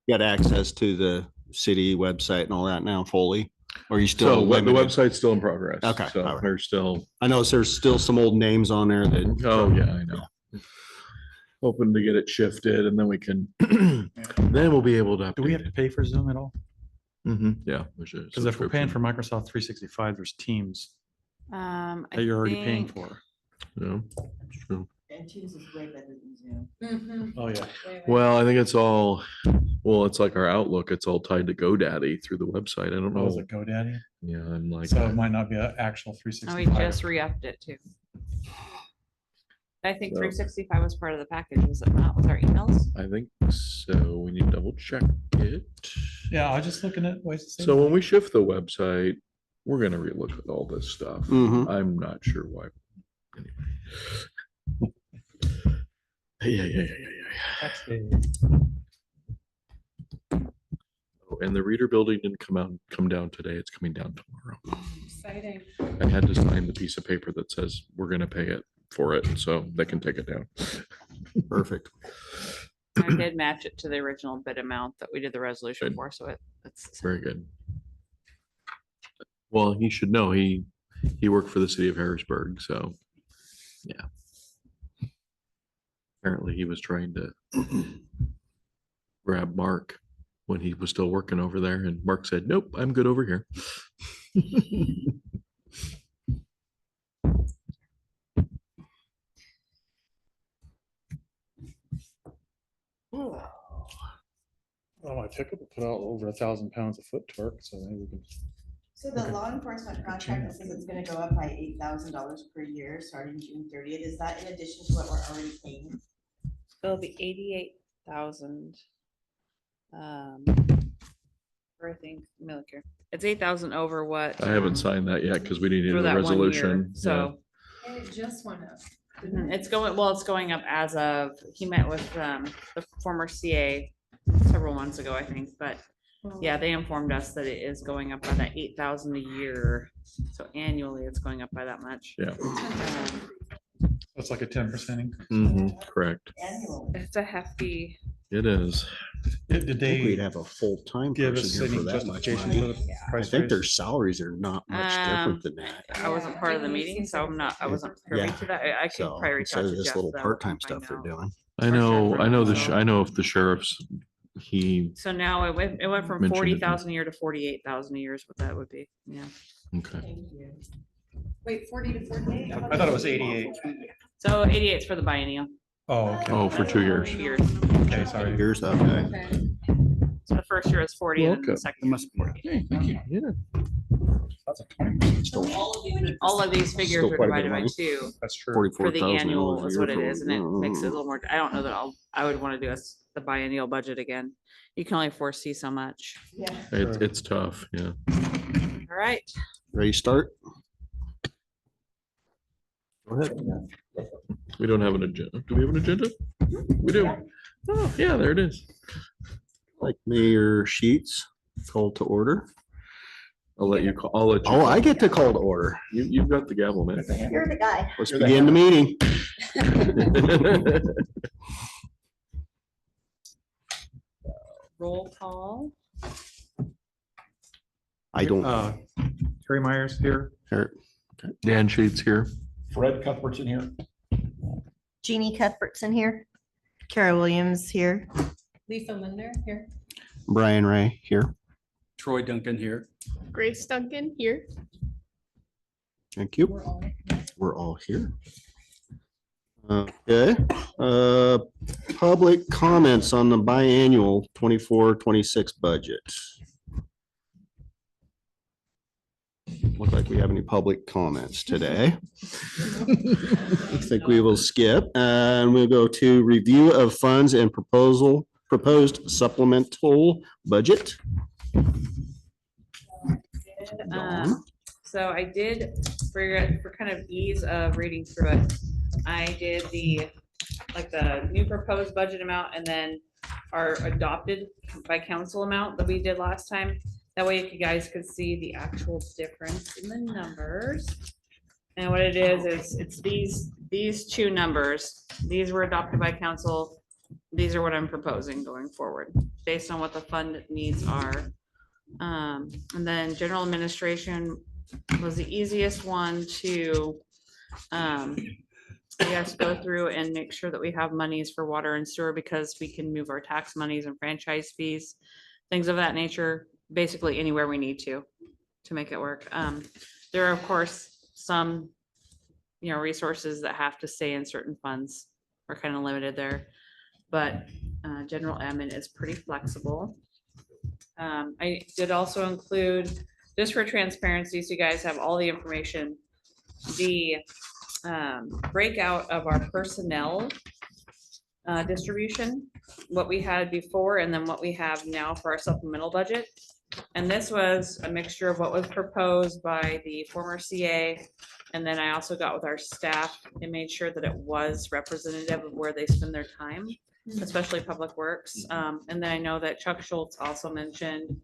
got access to the city website and all that now fully? Or are you So still the limited? website's still in progress. Okay, So all right. there's still, I know there's still some old names on there that. oh yeah, I know. Hoping to get it shifted and then we can, then we'll be able to. Do we have to pay for Zoom at all? Yeah. we should. Because if we're paying for Microsoft 365, there's Teams I that you're already paying think- for. Yeah, it's true. And Teams is way better than Zoom. Oh, yeah. Well, I think it's all, well, it's like our Outlook. It's all tied to GoDaddy through the website. I don't Oh, is know. it GoDaddy? Yeah, I'm like, So it might not be an actual Oh, we 365. just re-upped it too. I think So- 365 was part of the package, was it not, with our emails? I think so. We need to double check it. Yeah, I was just looking at ways to save. So when we shift the website, we're gonna relook at all this stuff. Mhm. I'm not sure why. Anyway. Yeah. Oh, and the reader building didn't come down today. It's coming down tomorrow. Exciting. I had to sign the piece of paper that says we're gonna pay it for it, so they can take it down. Perfect. I did match it to the original bid amount that we did the resolution Good. for, so it's. Very good. Well, he should know, he worked for the city of Harrisburg, so, yeah. Apparently he was trying to grab Mark when he was still working over there, and Mark said, nope, I'm good over here. Well, my pickup will put out over 1,000 pounds of foot torque, so maybe we can. So the law enforcement contract that says it's gonna go up by $8,000 per year starting June 30th, is that in addition to what we're already paying? It'll be 88,000. For I think, let me look here. It's 8,000 over what? I haven't signed that yet because we needed For a that 1 year, resolution. Yeah. so. And it just went up. It's going up as of, he met with the former CA several months ago, I think, but yeah, they informed us that it is going up by that 8,000 a year. So annually, it's going up by that much. Yeah. That's like a 10% increase. Correct. Annually. It's a hefty, It is. Did I think we'd they have a full-time give us person here any for that much justification money. for the I price think raise? their salaries are not much different than that. I wasn't part of the meeting, so I wasn't privy Yeah. to that. I can So probably reach out instead to of this Jeff. little though, part-time and find stuff they're out. doing. I know if the sheriff's, he, So now it went from Mentioned it. 40,000 a year to 48,000 a year is what that would be. Yeah. okay. Thank you. Wait, 40 to 48? I thought it was 88. So 88 is for the biennial. Oh, okay. Oh, for 2 years. 2 years. Okay, sorry. Here's that guy. Okay. So the first year is 40 and then the Welcome. second year is 40. Yeah. That's a 20%. Still All of these figures Still are quite a bit divided of by money. 2 That's true. for the $44,000 annual a is year what it for- is. And it makes it a little more, I don't know that I would want to do the biennial budget again. You can only foresee so much. Yeah. It's tough, yeah. All right. Ready to start? Go ahead. We don't have an agenda. Do we have an agenda? We do. Oh, yeah, there it is. Like Mayor Sheets, call to order. I'll let you call. I'll let you. Oh, I call. get to call to order. You've got the gavel, man. You're the guy. Let's begin the meeting. Roll call. I don't. Terry Myers here. Dan Sheets here. Fred Cuthbertson here. Jeannie Cuthbertson here. Kara Williams here. Lisa Linder here. Brian Ray here. Troy Duncan here. Grace Duncan here. Thank you. We're all. We're all here. Okay, public comments on the biannual 24-26 budget. Look like we have any public comments today. I think we will skip and we'll go to review of funds and proposed supplemental budget. So I did, for kind of ease of reading through it, I did the new proposed budget amount and then our adopted by council amount that we did last time. That way you guys could see the actual difference in the numbers. And what it is it's these two numbers. These were adopted by council these are what I'm proposing going forward, based on what the fund needs are. And then general administration was the easiest one to, I guess, go through and make sure that we have monies for water and sewer, because we can move our tax monies and franchise fees, things of that nature, basically anywhere we need to make it work. There are, of course, some, resources that have to stay in certain funds. We're kind of limited there, but general admin is pretty flexible. I did also include, just for transparency, so you guys have all the information, the breakout of our personnel distribution, what we had before and then what we have now for our supplemental budget. And this was a mixture of what was proposed by the former CA. And then I also got with our staff and made sure that it was representative of where they spend their time, especially Public Works. And then I know that Chuck Schultz also mentioned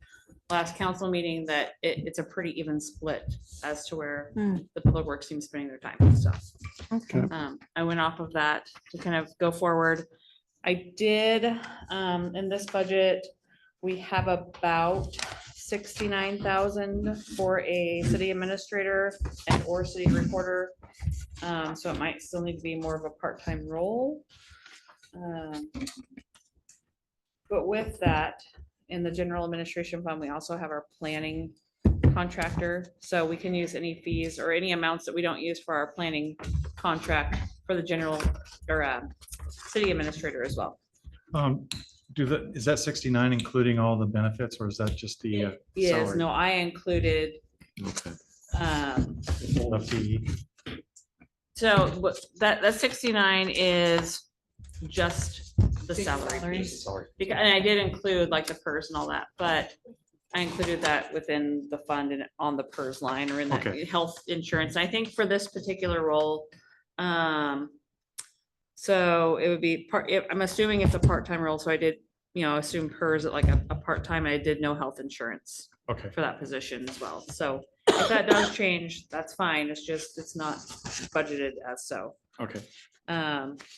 last council meeting that it's a pretty even split as to where the Public Works team is spending their time and stuff. Okay. I went off of that to kind of go forward. I did, in this budget, we have about 69,000 for a city administrator and or city recorder. So it might still need to be more of a part-time role. But with that, in the general administration fund, we also have our planning contractor. So we can use any fees or any amounts that we don't use for our planning contract for the general or city administrator as well. Is that 69 including all the benefits, or is that just the Yes, salary? no, I included, Okay. FTE? so what, that 69 is just the salary piece. Because, and I did include like the PERS and all that, but I included that within the fund and on the PERS line or in the Okay. health insurance. I think for this particular role, so it would be I'm assuming it's a part-time role, so I did, assume PERS at like a part-time. I did no health insurance Okay. for that position as well. So if that does change, that's fine. It's just, it's not budgeted as so. Okay.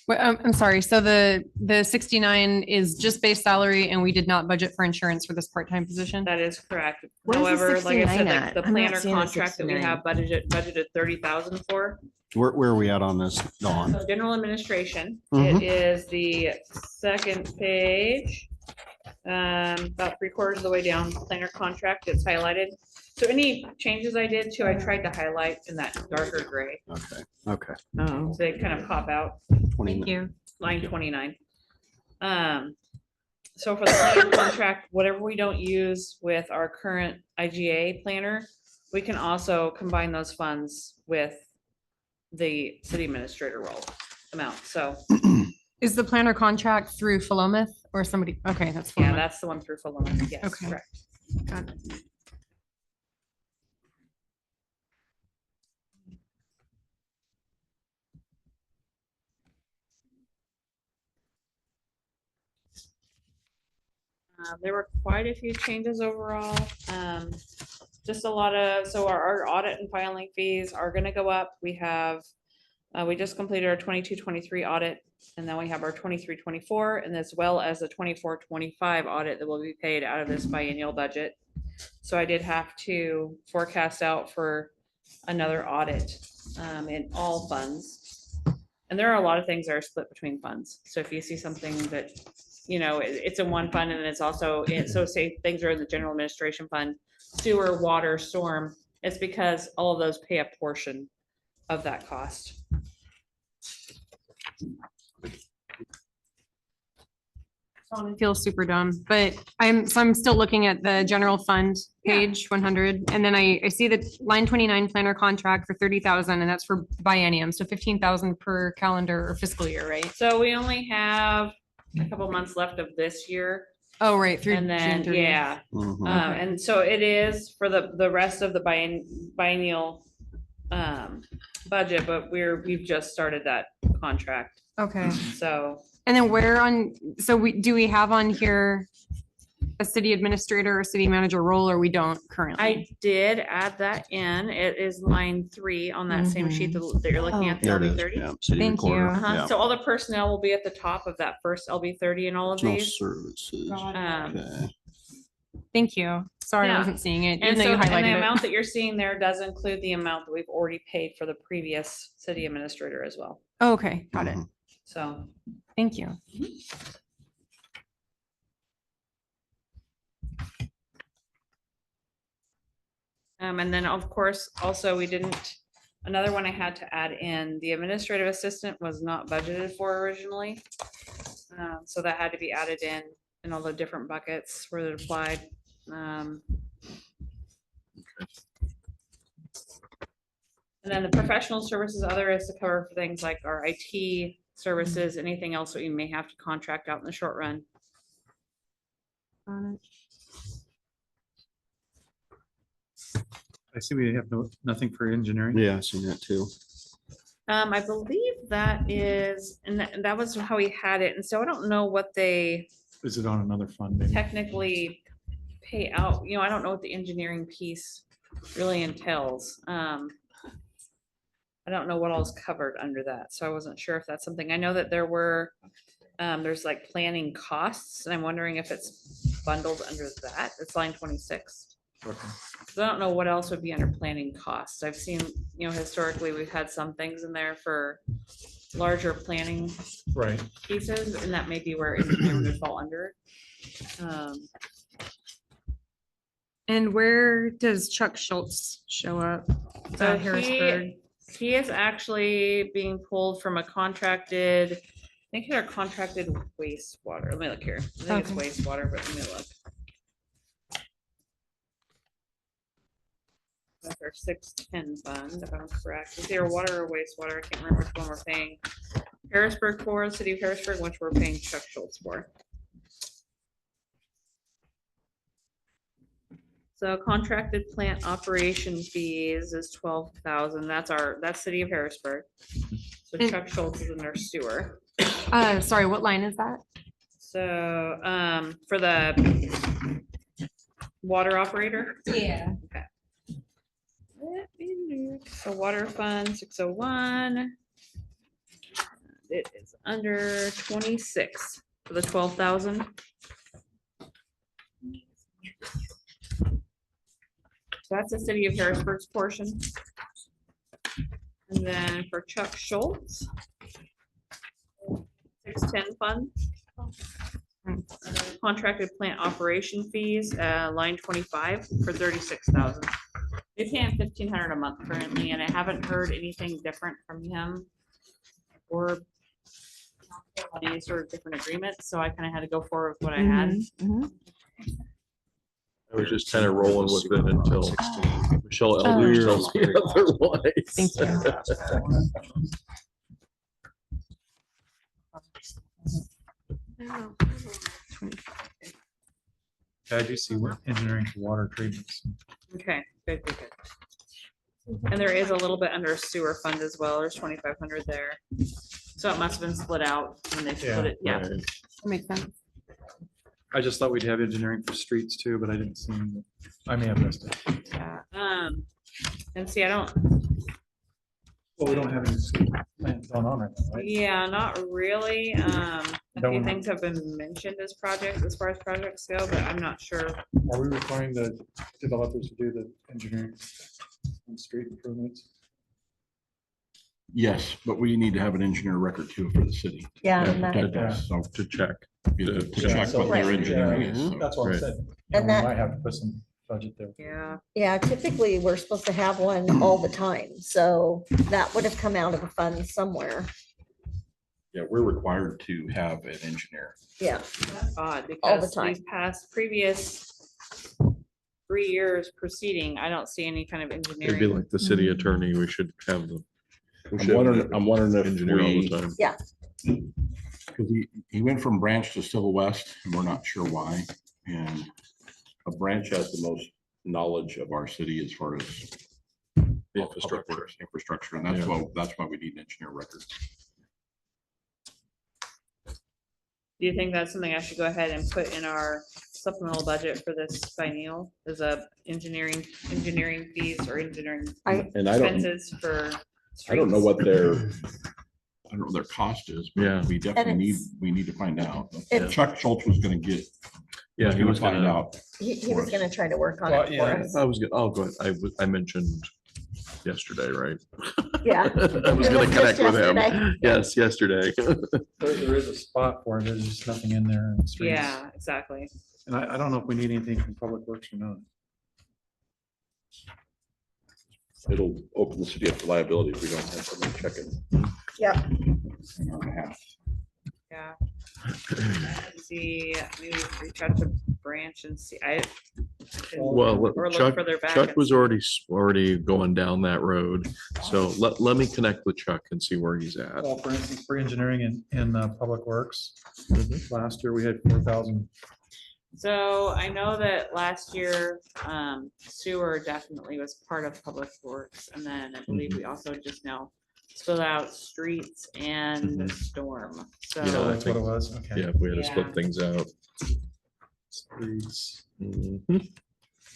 Wait, I'm sorry. So the 69 is just base salary and we did not budget for insurance for this part-time position? That is correct. Where's the However, like I said, 69 the at? I'm not planner seeing the contract that we 69. have budgeted 30,000 for. Where are we at on this, Dawn? So general administration, Mhm. it is the second page. About 3/4 of the way down, planner contract, it's highlighted. So any changes I did too, I tried to highlight in that darker gray. Okay. So they kind of pop out. 20 you. Line 29. So for the planner contract, whatever we don't use with our current IGA planner, we can also combine those funds with the city administrator role amount. So Is the planner contract through Philomath or somebody? Okay, that's yeah, Philomath. that's the one through Philomath. Yes, Okay. correct. Got it. There were quite a few changes overall. Just a lot of, so our audit and filing fees are gonna go up. We have, we just completed our 22-23 audit, and then we have our 23-24, and as well as the 24-25 audit that will be paid out of this biennial budget. So I did have to forecast out for another audit in all funds. And there are a lot of things that are split between funds. So if you see something that, it's in one fund and it's also, so say things are in the general administration fund, sewer, water, storm, it's because all of those pay a portion of that cost. I feel super dumb, but I'm still looking at the general fund page 100. And then I see that line 29 planner contract for 30,000 and that's for biennium. So 15,000 per calendar or fiscal year, right? So we only have a couple months left of this year. Oh, right. Through And then, June 30th. yeah, Mhm. and so it is for the rest of the biennial budget, but we've just started that contract, Okay. so. And then where on, so we have on here a city administrator or city manager role, or we don't currently? I did add that in. It is line 3 on that same sheet that you're looking at, the There it is. LB30. Yeah, city Thank recorder. you. Yeah. So all the personnel will be at the top of that first LB30 in all of No these. services. Um, Okay. Thank you. Sorry, I Yeah. wasn't seeing it, And even though so, you and the highlighted amount it. that you're seeing there does include the amount that we've already paid for the previous city administrator as well. Oh, okay, got it. Mhm. So, Thank you. and then of course, also we didn't, another one I had to add in, the administrative assistant was not budgeted for originally. So that had to be added in all the different buckets where it applied. And then the professional services other is to cover for things like our IT services, anything else that we may have to contract out in the short run. I see we have nothing for engineering. Yeah, I seen that too. I believe that is, and that was how we had it. And so I don't know what they Is it on another fund? maybe? technically pay out. I don't know what the engineering piece really entails. I don't know what all is covered under that, so I wasn't sure if that's something. I know that there's like planning costs, and I'm wondering if it's bundled under that. It's line 26. Okay. 'Cause I don't know what else would be under planning costs. I've seen, historically, we've had some things in there for larger planning Right. pieces, and that may be where engineering would fall under. And where does Chuck Schultz show up? So Harrisburg. he is actually being pulled from a contracted, I think they're contracted wastewater. Let me look here. I think it's Okay. wastewater, but let me look. That's our 610 fund, if I'm correct. Is there water or wastewater? I can't remember which one we're paying Harrisburg for, the city of Harrisburg, which we're paying Chuck Schultz for. So contracted plant operation fees is 12,000. That's city of Harrisburg. So And- Chuck Schultz is in their sewer. Sorry, what line is that? So, for the water operator. Yeah. So water fund 601. It is under 26 for the 12,000. So that's the city of Harrisburg's portion. And then for Chuck Schultz, 610 fund. Contracted plant operation fees, line 25 for 36,000. They pay him 1,500 a month currently, and I haven't heard anything different from him or any sort of different agreements, so I kind of had to go forward with what I had. I was just kind of rolling with it until 16. Michelle Oh. Eldridge tells me otherwise. Thank you. I do see engineering for water treatments. Okay, good, good, good. And there is a little bit under sewer fund as well. There's 2,500 there. So it must have been split out when they split it. Yeah. Right. Makes sense. I just thought we'd have engineering for streets too, but I didn't see. I may have missed it. Yeah. And see, I don't, Well, we don't have any plans going on right now, right? yeah, not really. A Don't few we? things have been mentioned as projects, as far as projects go, but I'm not sure. Are we requiring the developers to do the engineering on street improvements? Yes, but we need to have an engineer record too for the city. Yeah, Yeah, and that- to- So To check. to Yeah. check what their Right. engineering is. so. That's what Right. I said. And We that- might have to put some budget there. Yeah. yeah, typically, we're supposed to have one all the time, so that would have come out of a fund somewhere. Yeah, we're required to have an engineer. Yeah, That's odd All the because time. these past previous 3 years preceding, I don't see any kind of Maybe engineering. like the city attorney, we should have them. we I'm should have wondering if Engineer all the we, time. because he went from branch to Civil West, and we're not sure why. And a branch has the most knowledge of our city as far as Infrastructure. infrastructure, and Yeah. that's why we need an engineer record. Do you think that's something I should go ahead and put in our supplemental budget for this biennial? Is a engineering fees or engineering And I don't, expenses for? I don't know streets? what their, I don't know what their cost is, Yeah. but we definitely need, it's- we need to find out. It's- Chuck Schultz was gonna get, Yeah, he was find gonna, out. He was gonna try to work on Well, it for yeah. us. I was, oh, go ahead. I mentioned yesterday, right? Yeah. I was It gonna was connect just with him. yesterday. Yes, yesterday. There is a spot for it, there's just nothing in there. in streets. Yeah, exactly. And I don't know if we need anything from Public Works or not. It'll open the city up to liability if we don't have someone checking. Yep. an hour and a half. Yeah. Let's see, maybe reach out to Branch and see, I can- Well, or look Chuck, further back Chuck and was see. already going down that road. So let me connect with Chuck and see where he's at. Well, for instance, for engineering in Public Works, Mhm. last year we had 4,000. So I know that last year, sewer definitely was part of Public Works, and then I believe we also just now spilled out streets and storm, Yeah, So I so. that's what it was, okay. Yeah, we had to split Yeah. things out. Streets. Mhm.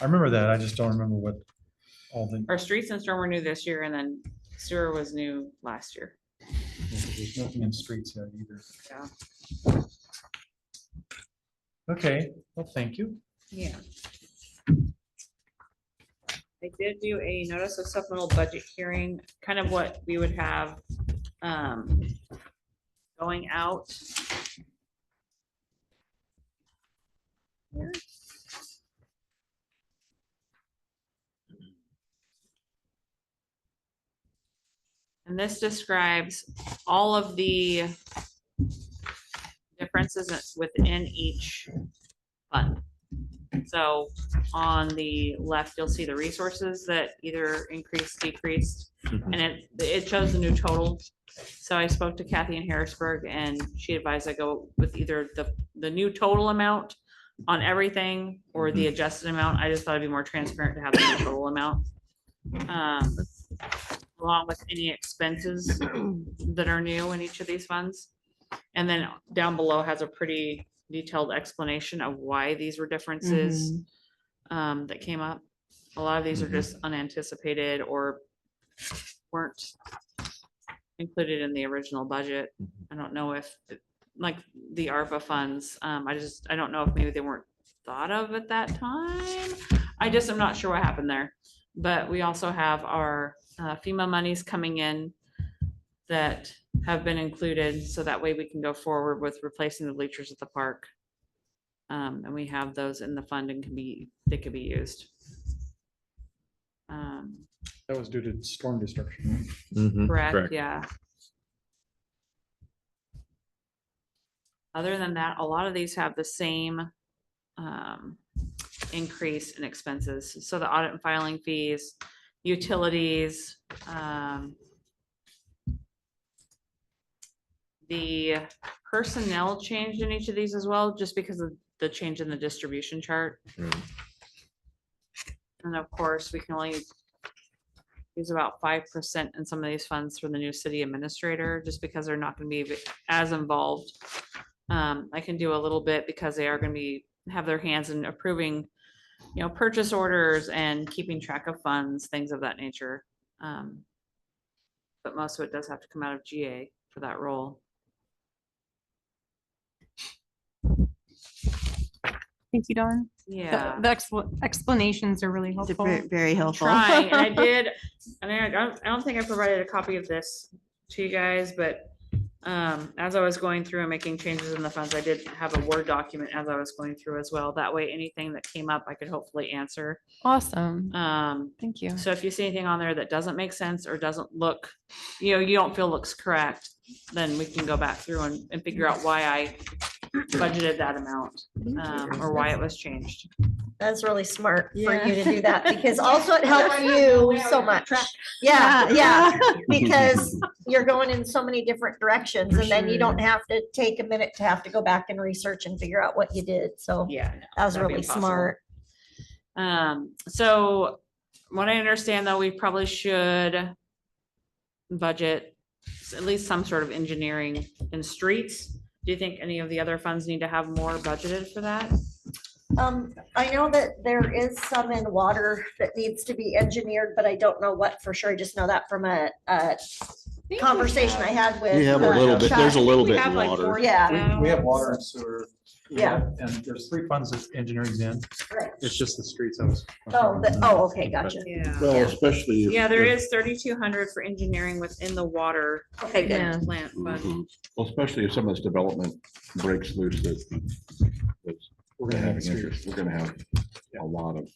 I remember that, I just don't remember what all the, Our streets and storm were new this year, and then sewer was new last year. there's nothing in streets yet either. Yeah. Okay, well, thank you. Yeah. I did do a notice of supplemental budget hearing, kind of what we would have going out. Here. And this describes all of the differences within each fund. So on the left, you'll see the resources that either increased, decreased, and it shows the new total. So I spoke to Kathy in Harrisburg and she advised I go with either the new total amount on everything or the adjusted amount. I just thought it'd be more transparent to have the new total amount. Along with any expenses that are new in each of these funds. And then down below has a pretty detailed explanation of why these were differences that came up. A lot of these are just unanticipated or weren't included in the original budget. I don't know if, like the ARPA funds, I don't know if maybe they weren't thought of at that time. I just am not sure what happened there. But we also have our FEMA monies coming in that have been included, so that way we can go forward with replacing the bleachers at the park. And we have those in the fund and they could be used. That was due to storm destruction. Mhm, Correct, yeah. Other than that, a lot of these have the same increase in expenses. So the audit and filing fees, utilities, the personnel changed in each of these as well, just because of the change in the distribution chart. Right. And of course, we can only use about 5% in some of these funds for the new city administrator, just because they're not gonna be as involved. I can do a little bit because they are gonna have their hands in approving, purchase orders and keeping track of funds, things of that nature. But most of it does have to come out of GA for that role. Thank you, Dawn. Yeah. The explanations are really It's helpful. very helpful. Trying, and I did, I don't think I provided a copy of this to you guys, but as I was going through and making changes in the funds, I did have a Word document as I was going through as well. That way, anything that came up, I could hopefully answer. Awesome. Um, Thank you. so if you see anything on there that doesn't make sense or doesn't look, you don't feel looks correct, then we can go back through and figure out why I budgeted that amount, or why it was changed. That's really smart for Yeah. you to do that because also it helps you so much. Yeah, yeah, because you're going in so many different directions and then you don't have to take a minute to have to go back and research and figure out what you did. So Yeah. no, that was that'd be really impossible. smart. So what I understand though, we probably should budget at least some sort of engineering in streets, Do you think any of the other funds need to have more budgeted for that? I know that there is some in water that needs to be engineered, but I don't know what for sure. I just know that from a conversation I had with. We have a little bit, there's a little We bit have in like water. 40 Yeah. now. We have water and sewer. Yeah. And there's 3 funds that engineering's in. Right. It's just the streets. I was. Okay, gotcha. Yeah. Well, especially. if- Yeah, there is 3,200 for engineering within the water Okay, good. Yeah. plant fund. Mhm. Well, especially if some of this development breaks loose that's We're gonna gonna have have an interest, we're gonna have a lot of.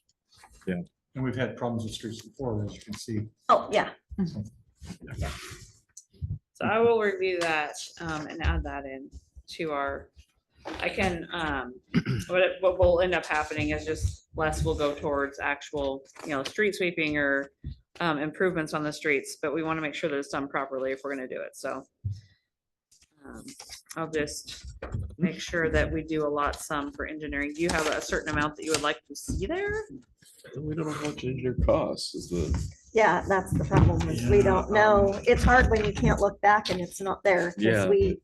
And we've had problems with streets before, as you can see. Oh, yeah. So I will review that and add that in to our, I can, what will end up happening is just less will go towards actual, street sweeping or improvements on the streets, but we want to make sure that it's done properly if we're going to do it. So I'll just make sure that we do a lot some for engineering. Do you have a certain amount that you would like to see there? We don't know how much engineer costs is the, Yeah, that's the problem is we don't know. It's hard when you can't look back and it's not there. 'Cause Yeah. we,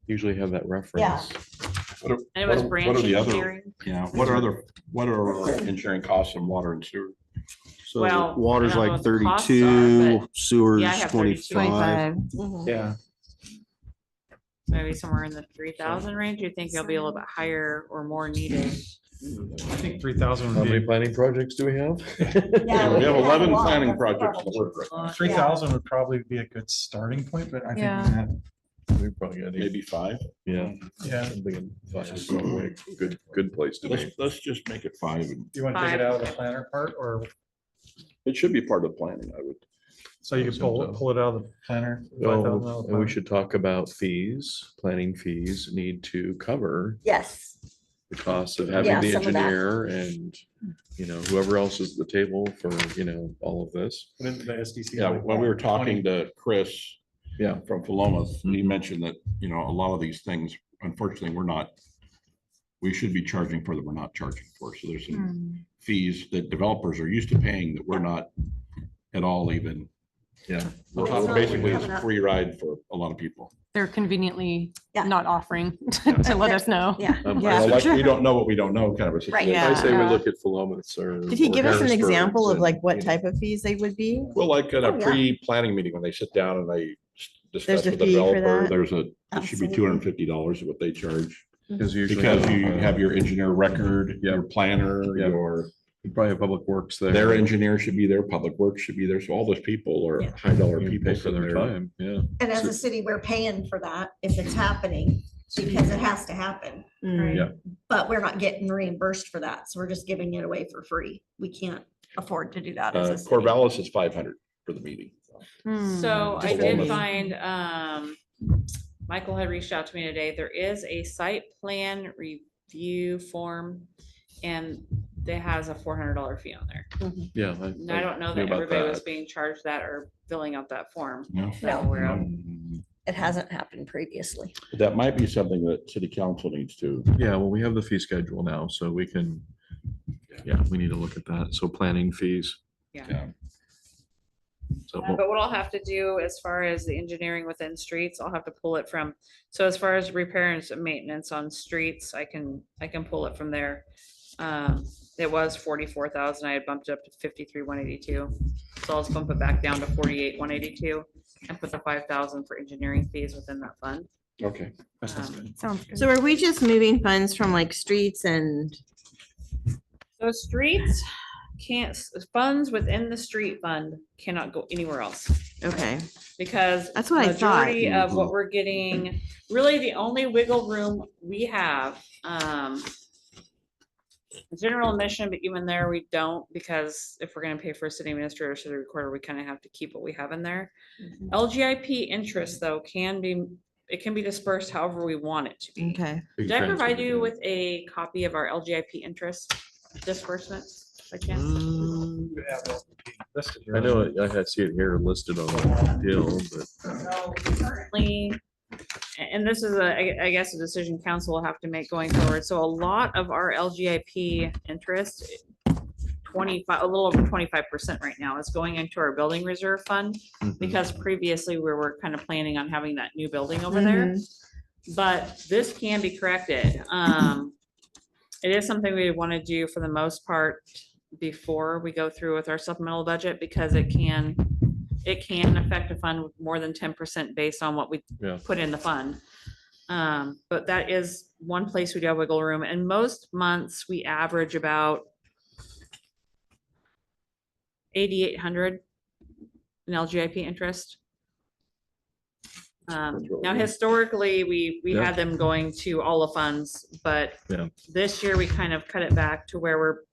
usually have that reference. What are- And it was what are branch the other- engineering. Yeah, what are our engineering costs in water and sewer? So Well, I water's don't know like what the costs are, 32, but- sewer's Yeah, I have 32. 25. Mhm. Yeah. Maybe somewhere in the 3,000 range. You think it'll be a little bit higher or more needed? I think 3,000 How would many be, planning projects do we have? Yeah, We have a 11 lot. planning That's projects in the probably- works right now. 3,000 would probably be a good starting point, but I think Yeah. that, We probably got, Maybe 5. yeah. yeah. I'm thinking 5 is probably a good place to be. Let's just make it 5. And You want to take it out of the planner part, or it should be part of the planning, I would. so you can pull it out of the planner? 5,000 out of the And we planner? should talk about fees. Planning fees need to cover Yes, the cost of having Yeah, the some of that. engineer and, whoever else is at the table for, all of this. Put into the SDC. Yeah, like when we were 20. talking to Chris. Yeah. From Philomath, he Mhm. mentioned that, a lot of these things, unfortunately, we should be charging for that we're not charging for. So there's some fees that developers are used to paying that we're not at all even. Yeah. Well, Basically, it's coming a up. free ride for a lot of people. They're conveniently Yeah. not offering to let us know. yeah. Well, like, we don't know what we don't know kind of a Right. situation. I say we Yeah. look at Philomath's or. Did he or give us an Harrisburg's example of and, like what you know, type of fees they would be? Well, like at a Oh, yeah. pre-planning meeting, when they sit down and they discuss There's a with the fee for developer, that? it should be Absolutely. $250 is what they charge. Because usually. Because you have your engineer record, Yeah. your planner, Yeah. your, You probably have Public Works there. their engineer should be there, public works should be there. So all those people are Yeah. high dollar You people pay for their sitting there. time, yeah. And as a city, we're paying for that if it's happening, because it has to happen. Mm. Yeah. But we're not getting reimbursed for that, so we're just giving it away for free. We can't afford to do that as a city. Corvallis is 500 for the meeting. So I Just did almost. find, Michael had reached out to me today. There is a site plan review form and it has a $400 fee on there. Yeah. And I don't know knew that about everybody was that. being charged that or filling out that form. No. that I'm aware of. It hasn't happened previously. That might be something that city council needs to. Yeah, well, we have the fee schedule now, so we can, we need to look at that. So planning fees. Yeah. So, But what I'll have to do as far as the engineering within streets, I'll have to pull it from, so as far as repairs and maintenance on streets, I can pull it from there. It was 44,000. I had bumped it up to 53,182. So I'll just bump it back down to 48,182 and put the 5,000 for engineering fees within that fund. Okay. That sounds good. Sounds good. So are we just moving funds from like streets and, So streets can't, funds within the street fund cannot go anywhere else. okay, Because That's what I thought. majority of what we're getting, really the only wiggle room we have, general admission, but even there we don't, because if we're gonna pay for a city administrator, or city recorder, we kind of have to keep what we have in there. LGIP interest though can be dispersed however we want it to be. okay. Did I provide you with a copy of our LGIP interest disbursements? By chance? Mm, You have that listed here. I know, I had see it here listed on the deal, but So currently, and this is I guess a decision council will have to make going forward. So a lot of our LGIP interest, 25, a little over 25% right now is going into our building reserve fund, because previously we were kind of planning on having that new building over there. but this can be corrected. It is something we want to do for the most part before we go through with our supplemental budget, because it can affect a fund with more than 10% based on what we Yeah. put in the fund. But that is one place we do have wiggle room, and most months we average about 8,800 in LGIP interest. Now historically, we Yeah. had them going to all the funds, but Yeah. this year we kind of cut it back to where we're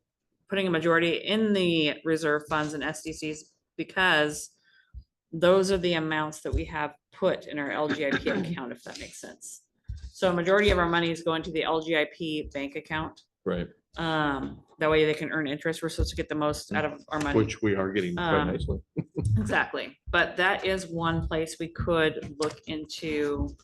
putting a majority in the reserve funds and SDCs, because those are the amounts that we have put in our LGIP account, if that makes sense. So a majority of our money is going to the LGIP bank account. Right, That way they can earn interest. We're supposed to get the most out of our money. which we are getting quite Um, nicely. Exactly, but that is one place we could look into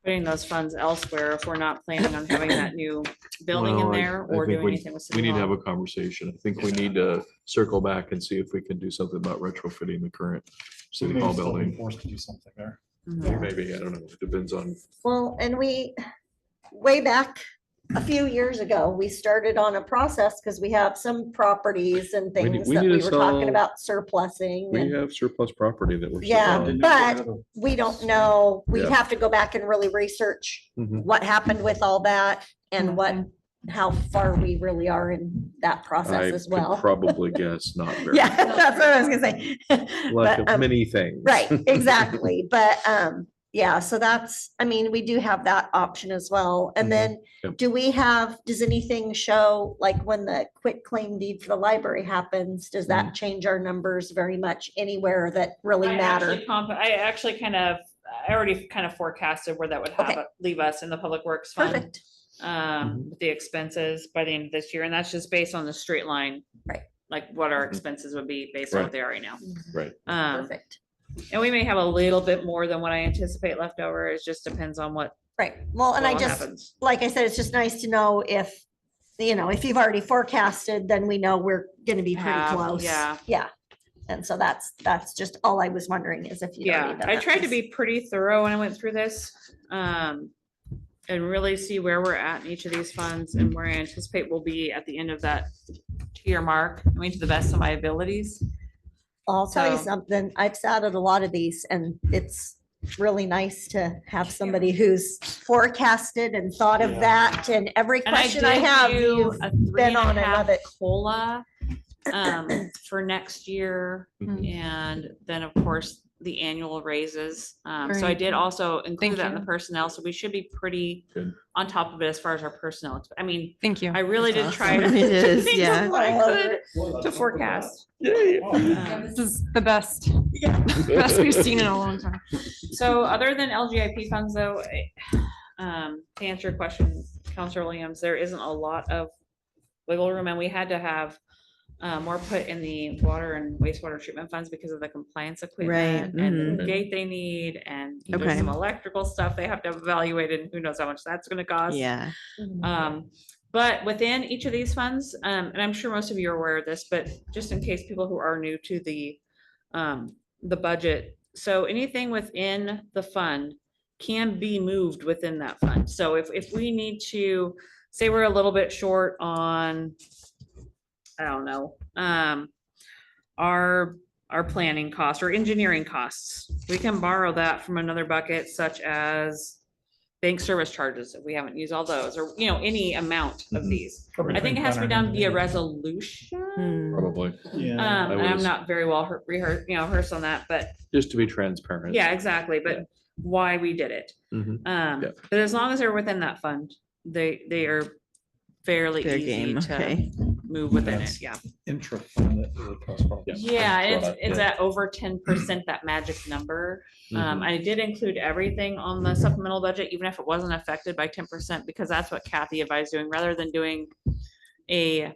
putting those funds elsewhere if we're not planning on having that new building in Well, there I or think doing anything with. We City need to have Hall. a conversation. I think we need to circle back and see if we can do something about retrofitting the current city hall building. Forced to do something there. Mhm. Maybe, I don't know, it depends on, Well, and we, way back a few years ago, we started on a process because we have some properties and need- things we that need we to were talking sell- about surplusing. we and have surplus property that we're. Yeah, selling. but we don't know, we'd Yeah. have to go back and really research Mhm. what happened with all that and what, Mhm. how far we really are in that I process as could well. probably guess not very. Yeah, that's what I was gonna say. Like But, many things. right, exactly. But, yeah, so that's, I mean, we do have that option as well. And Mhm. then Yep. do we have, does anything show, like when the quit claim deed for the library happens, does Mm-hmm. that change our numbers very much anywhere that really I matter? actually kind of, I already kind of forecasted where that would Okay. leave us in the public works fund. Perfect. With the expenses by the end of this year, and that's just based on the straight line. Right. Like what our Mhm. expenses would be based on what Right. they are right now. Right, Perfect. And we may have a little bit more than what I anticipate left over. It just depends on what Right. Well, and I what just, happens. like I said, it's just nice to know if, if you've already forecasted, then we know we're gonna be pretty Have, close. yeah. Yeah. And so that's just all I was wondering is if you. Yeah, I tried to be pretty thorough when I went through this. And really see where we're at in each of these funds and where I anticipate we'll be at the end of that tier mark, I mean, to the best of my abilities. I'll tell you So- something, I've sat at a lot of these and it's really nice to have somebody who's forecasted and thought of that and every And I question I did have, do you've a been on it, 3.5 love it. COLA for next year. Mhm. And then, of course, the annual raises. So I Very did good. also include Thank that in the you. personnel, so we should be pretty Good. on top of it as far as our personnel. I mean, Thank you. I really did try to. It is, think of yeah. what I could to forecast. This is the best, best we've seen in a long time. So other than LGIP funds though, to answer your question, Counselor Williams, there isn't a lot of wiggle room, and we had to have more put in the water and wastewater treatment funds because of the compliance equipment and the mhm. gate they need, and there's Okay. some electrical stuff they have to evaluate, and who knows how much that's gonna cost. Yeah. But within each of these funds, and I'm sure most of you are aware of this, but just in case people who are new to the budget, so anything within the fund can be moved within that fund. So if we need to, say we're a little bit short on, I don't know, our planning costs or engineering costs, we can borrow that from another bucket such as bank service charges, if we haven't used all those, or, any amount of Mhm. these. I think it has to be done via resolution. Hmm. Probably, Yeah. I And I'm was- not very well rehearsed on that, but just to be transparent. yeah, exactly, but why we did it. Mhm. Yeah. But as long as they're within that fund, they are fairly Fair easy game, to okay. move within it, That's- yeah. Intra-fund that really costs problems. Yeah, I it's, thought it's yeah. at over 10%, that magic number. Mhm. I did include everything on the supplemental budget, even if it wasn't affected by 10%, because that's what Kathy advised doing, rather than doing a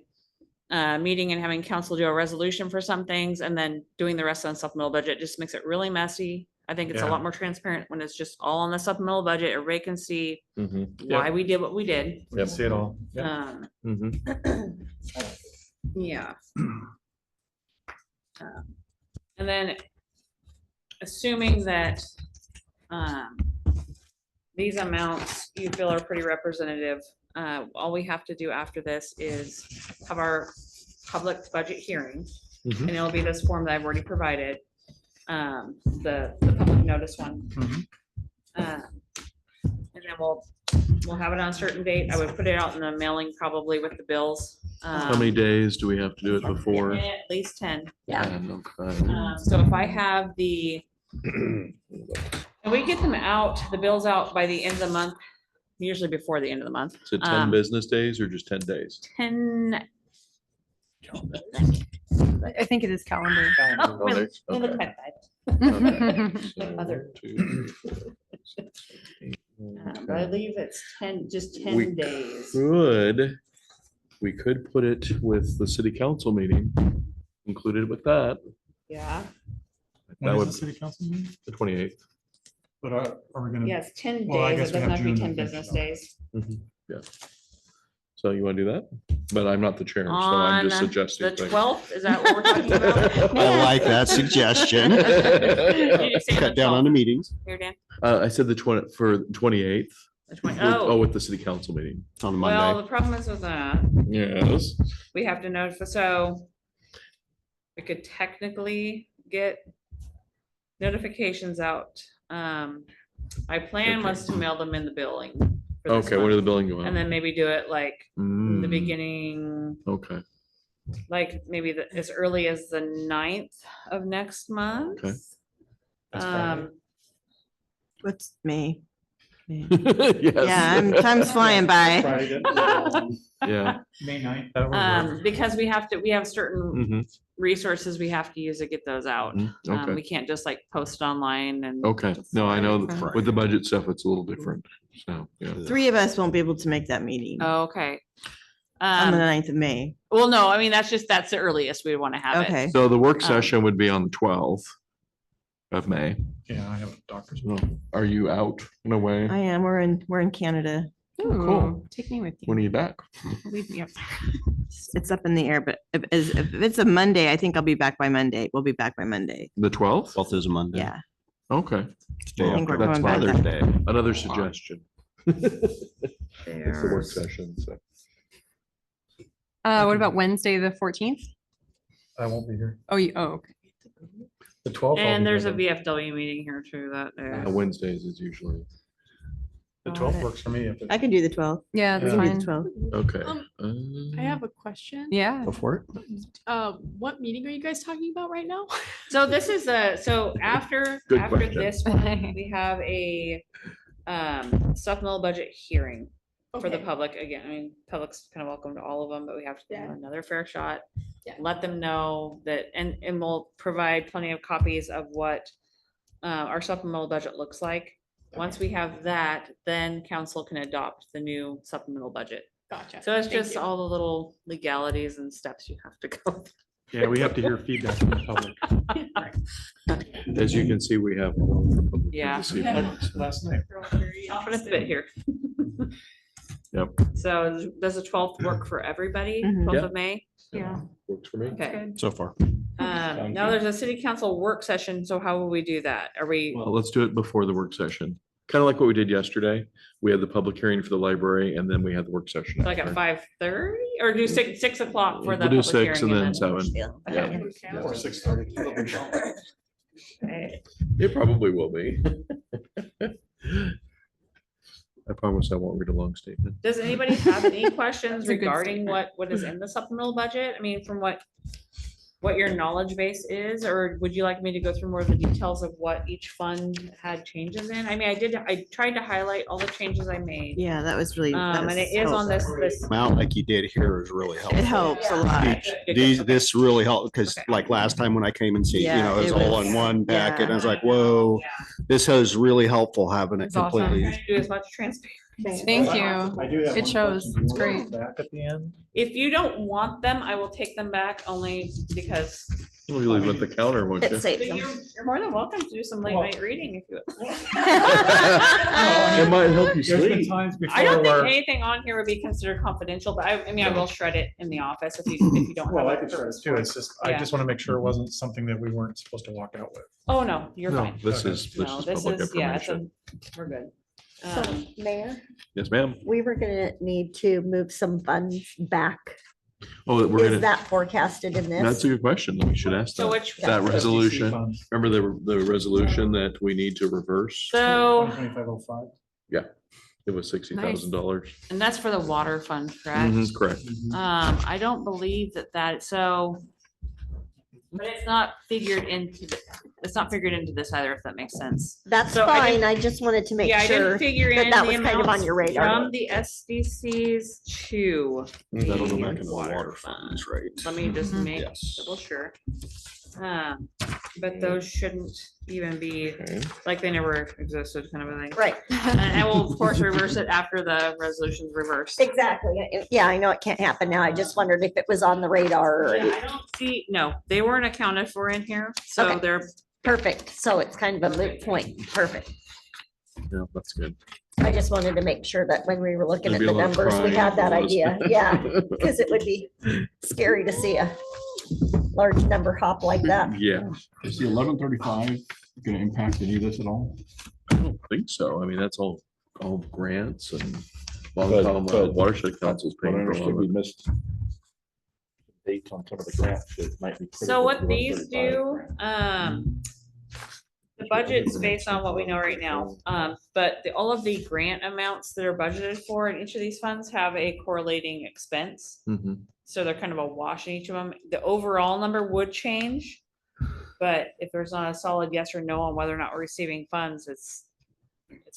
meeting and having council do a resolution for some things and then doing the rest on supplemental budget. Just makes it really messy. I think it's a Yeah. lot more transparent when it's just all on the supplemental budget. Everybody can see Mhm. why we did what we did. We can see it all. Yeah. Mhm. Yeah. And then assuming that these amounts you feel are pretty representative. All we have to do after this is have our public budget hearing. Mhm. And it'll be this form that I've already provided, the public notice one. Mhm. And then we'll have it on a certain date. I would put it out in the mailing probably with the bills. How many days do we have to do it before? At least 10. Yeah. Okay. So if I have and we get them out, the bills out by the end of the month, usually before the end of the month. Is it 10 business days or just 10 days? 10. I think it is calendar. Oh, really? Okay. It looked Okay. like So, Like other- 2, 8, that. I believe it's 10, just 10 We days. we could put it with the city council meeting included with that. Yeah. That When would, is the city council meeting? the 28th. But are we gonna? Yes, 10 Well, I days. guess It we doesn't have have to be June 10 to business finish days. Yeah. So you want to do that? But I'm not the chair, so I'm just On suggesting. The things. 12th, is that what we're talking about? I like that suggestion. Did you say the Cut down on the 12th? meetings. Here, Dan? I said the 28th. The 20 Oh, Oh, with the city council meeting. It's on a well, Monday. the problem is with that, Yes. we have to notify, so we could technically get notifications out. My plan Okay. was to mail them in the billing. for this Okay, when did the month, billing go out? And then maybe do it like the Mm, beginning, Okay, like maybe as early as the 9th of next month. Okay. That's Friday. Um, What's May? May. Yes. Yeah, time's flying by. Friday, the- Yeah. May 9th. that would work. because we have certain Mhm, resources we have to use to get those out. mhm, Okay, We can't just like post online and. okay. No, I know Right. with the budget stuff, it's a little different. So, yeah. 3 of us won't be able to make that meeting Oh, okay. on the 9th of May. Well, no, I mean, that's the earliest we want to have it. Okay. So the work Um, session would be on the 12th of May. Yeah, I have a doctor's. No, Are you out in a way? I am. We're in Canada. Ooh, take me with When are you. you back? Leave me up. It's up in the air, but if it's a Monday, I think I'll be back by Monday. We'll be back by Monday. The 12th? 12th is a Monday. Yeah. Okay, It's day I think after we're going back Father's that- Day. another suggestion. It's the work There's- session, so. What about Wednesday, the 14th? I won't be here. Oh, okay. The 12th. I'll And be there's here a then. VFW meeting here too that day. Wednesdays is usually, The 12th works for me. If it- I can do the 12th. Yeah, We that's can do fine. the 12th. okay. I have a question. Yeah. Go for it. What meeting are you guys talking about right now? So this is after Good after question. this one, we have a supplemental budget hearing for the Okay. public. Again, I mean, public's kind of welcome to all of them, but we have to give them Yeah. another fair shot. Yeah. Let them know that, and we'll provide plenty of copies of what our supplemental budget looks like. Once we have that, then council can adopt the new supplemental budget. Gotcha. So it's Thank just you. all the little legalities and steps you have to go. through. Yeah, we have to hear feedback from the public. As you can see, we have. Yeah. this evening, so. Last night. Confidence bit here. Yep. So does the 12th work for everybody? Mhm. 12th Yeah. of May? Yeah. Works for me. Okay. So far. Now there's a city council work session. So how will we do that? Are we, Well, let's do it before the work session. Kind of like what we did yesterday. We had the public hearing for the library and then we had the work session. like at after. 5:30 or do 6 o'clock for the We'll do public 6 and hearing then 7. Okay. Or 6:30. Okay. It probably will be. I promise I won't read a long statement. Does anybody have any questions That's a good regarding statement. what is in the supplemental budget? I mean, from what your knowledge base is, or would you like me to go through more of the details of what each fund had changes in? I mean, I tried to highlight all the changes I made. Yeah, that was really. that And was it is on helpful. this. Amount like you did here is really helpful. It helps a lot. This really helped because Okay. like last time when I came and see, you Yeah, know, it was it all was- in one packet. And I was yeah. like, whoa, this is really helpful having it It's awesome. completely. Trying to do as much transparency. Thank you. I do have It one shows. question. It's Do you want great. it Back at the end. If you don't want them, I will take them back only because We'll leave it at the counter, won't you? It saves but them. you're more than welcome to do some late night reading if you. It might help you There's been sleep. times I don't before think where, anything on here would be considered confidential, but I mean, I will shred it in the office if you don't. well, I have could it. share it too. It's just, I Yeah. just want to make sure it wasn't something that we weren't supposed to walk out with. Oh, no, you're No, fine. this Okay. is No, this public is, yeah, it's information. we're good. So, Um, Mayor, Yes, ma'am. we were gonna need to move some funds back. Oh, we're Is gonna, that forecasted in that's this? a good question. We should ask So that. which, That SDC resolution, funds, remember the resolution that we need to reverse? so, 2025-05. It was $60,000. and that's for the water fund, correct? Mhm, correct. I don't believe that, so. But it's not figured into, it's not figured into this either, if that makes sense. That's So I didn't- fine. I just wanted to make Yeah, I didn't sure. figure that in that the was kind of on amounts your radar. from the SDCs to. That'll go the back into the water funds, right? Let me just Mhm. make Yes. double sure. But those shouldn't even be, Okay. like they never existed kind of a thing. Right, And I will of course reverse it after the resolution's reversed. exactly. Yeah, I know it can't happen now. I just wondered if it was on the radar or, Yeah, I don't see, no, they weren't accounted for in here, so Okay. they're, perfect. So it's kind of a moot point. Perfect. Yeah, that's good. I just wanted to make sure that when we were looking There'd at be a the lot of numbers, we crying had if that there was. idea. Yeah, because it would be scary to see a large number hop like that. Yeah, Is the 1135 gonna impact any of this at all? I don't think so. I mean, that's all grants and But- but- watershed councils But I paying for a lot understood of we it. missed dates on some of the grants that might be. so critical what to these 1135. do, the budget's based on what we know right now, but all of the grant amounts that are budgeted for in each of these funds have a correlating expense. Mhm. So they're kind of a wash in each of them. The overall number would change. But if there's not a solid yes or no on whether or not we're receiving funds, it's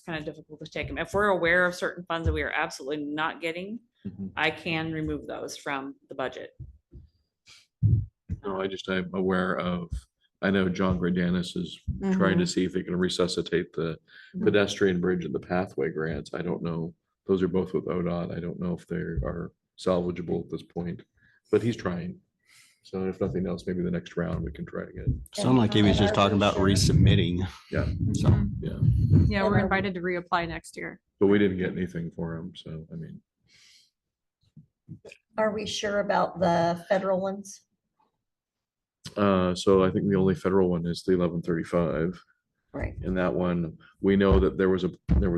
kind of difficult to take them. If we're aware of certain funds that we are absolutely not getting, Mhm. I can remove those from the budget. No, I'm aware of, I know John Gradanis is trying to see if he can resuscitate the Mhm. pedestrian bridge and the pathway grants. I don't know. Those are both with ODOT. I don't know if they are salvageable at this point, but he's trying. So if nothing else, maybe the next round we can try again. Sounded like he was just talking about resubmitting. Yeah. So, Yeah, Yeah, we're invited to reapply next year. but we didn't get anything for him. So, I mean, Are we sure about the federal ones? so I think the only federal one is the 1135. Right. And that one, we know that there was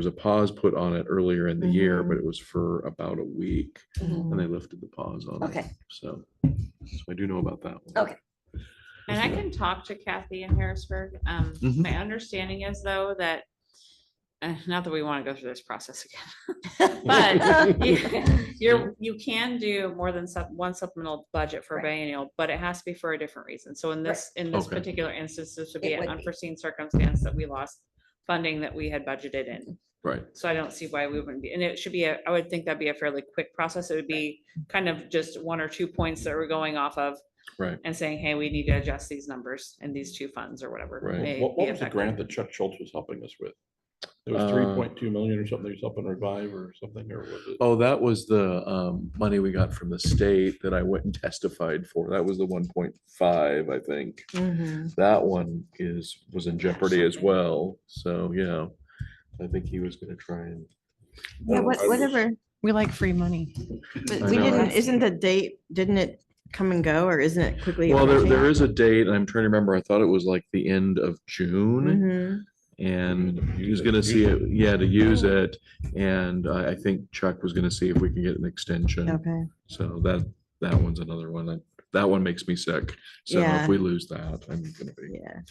a pause put on it earlier in the year, but it was for about a week and they lifted the pause on it. Okay. So I do know about that one. Okay. And I can talk to Kathy in Harrisburg. Mhm. My understanding is though that, not that we want to go through this process again, but you can do more than one supplemental budget for a Right. biennial, but it has to be for a different reason. So in this Okay. particular instance, this would be It an would be. unforeseen circumstance that we lost funding that we had budgeted in. Right. So I don't see why we wouldn't be, and it should be, I would think that'd be a fairly quick process. It would be kind of just one or two points that we're going off of Right. and saying, hey, we need to adjust these numbers in these two funds or whatever. Right. may What be was the affected. grant that Chuck Schultz was helping us with? It was Uh, 3.2 million or something, he was helping revive or something, or was it? Oh, that was the money we got from the state that I went and testified for. That was the 1.5, I think. That one was in jeopardy as well. So, yeah, I think he was gonna try and. Yeah, whatever. We like free money. But I we know, didn't, right? isn't the date, didn't it come and go or isn't it quickly? Well, there approaching? is a date, and I'm trying to remember. I thought it was like the end of June. Mhm. And Use he's it, gonna use see it. it, yeah, to use it. And I think Chuck was gonna see if we can get an extension. Okay. So that one's another one. That one makes me sick. So Yeah. if we lose that, I'm gonna be, Yeah.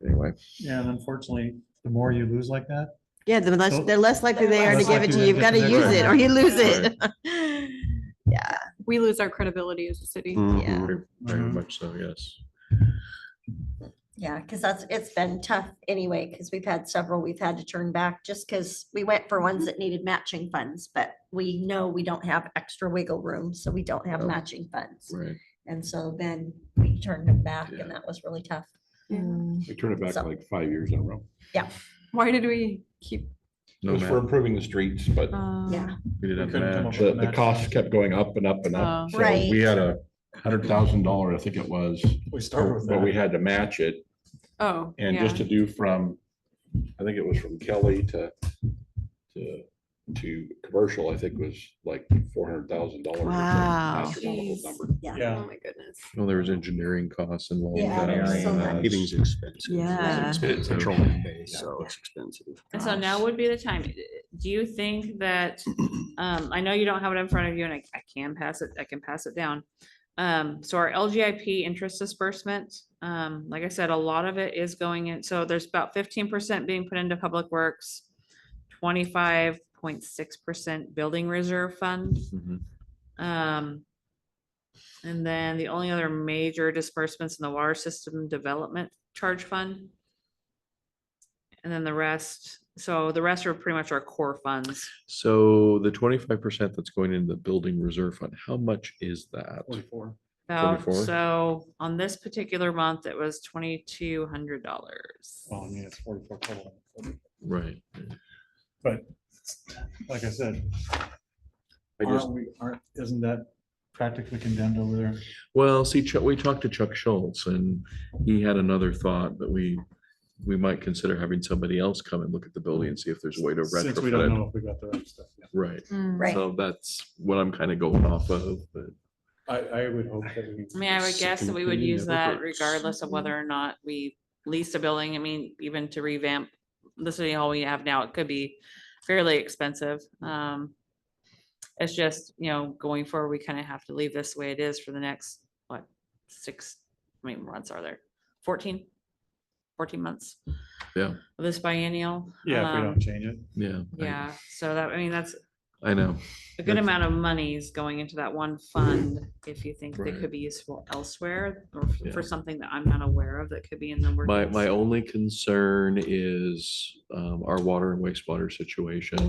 anyway. Yeah, and unfortunately, the more you lose like that, Yeah, they're less likely they are to Less give it to likely you. to You've get got to the use next it one. or you lose it. Yeah. We lose our credibility as a city. mhm. Yeah. Very Mhm. much so, yes. Yeah, because it's been tough anyway, because we've had several we've had to turn back just because we went for ones that needed matching funds, but we know we don't have extra wiggle room, so we don't have Oh. matching funds. Right. And so then we turned them back Yeah. and that was really tough. Mm. We turned it back So- like 5 years in a row. Why did we keep? It No, was for Matt, improving the streets, but Yeah. we didn't have We couldn't come to up match. with the costs kept going up and up and up. So Right. we had $100,000, I think it was, we started with but we that. had to match it. Oh, And yeah. just to do from, I think it was from Kelly to to commercial, I think was like $400,000. Wow. Astronomical Jeez. number. Yeah. Oh my goodness. Well, there was engineering costs involved. Yeah, there's so much. Heating's expensive. Yeah. It's expensive. Petroleum based, so it's expensive. And so now would be the time. Do you think that, I know you don't have it in front of you and I can pass it, I can pass it down. So our LGIP interest disbursement, like I said, a lot of it is going in, so there's about 15% being put into public works, 25.6% building reserve fund. Mhm. And then the only other major disbursements in the water system development charge fund. And then the rest, so the rest are pretty much our core funds. So the 25% that's going into the building reserve fund, how much is that? 44. About, 44? so on this particular month, it was $2,200. Well, I mean, it's 44 total. Right. But like I said, I just, isn't that practically condemned over there? well, see, Chuck, we talked to Chuck Schultz and he had another thought that we might consider having somebody else come and look at the building and see if there's a way to Since we don't retrofit it. know if we got the right stuff. yet. Right. Right. So that's what I'm kind of going off of, but I would hope that we. I mean, I would guess that we would Second use opinion never that hurts. regardless of whether or not we lease a building. I mean, even to revamp the city hall we have now, it could be fairly expensive. It's just, going forward, we kind of have to leave this the way it is for the next, what, how many months are there? 14 months. Yeah. Of this biennial. Yeah, if we don't change it. yeah. Yeah, so that, I mean, that's I know. a good That's- amount of money is going into that one fund. If you think they Right. could be useful elsewhere or Yeah. for something that I'm not aware of that could be in the works. My only concern is our water and wastewater situation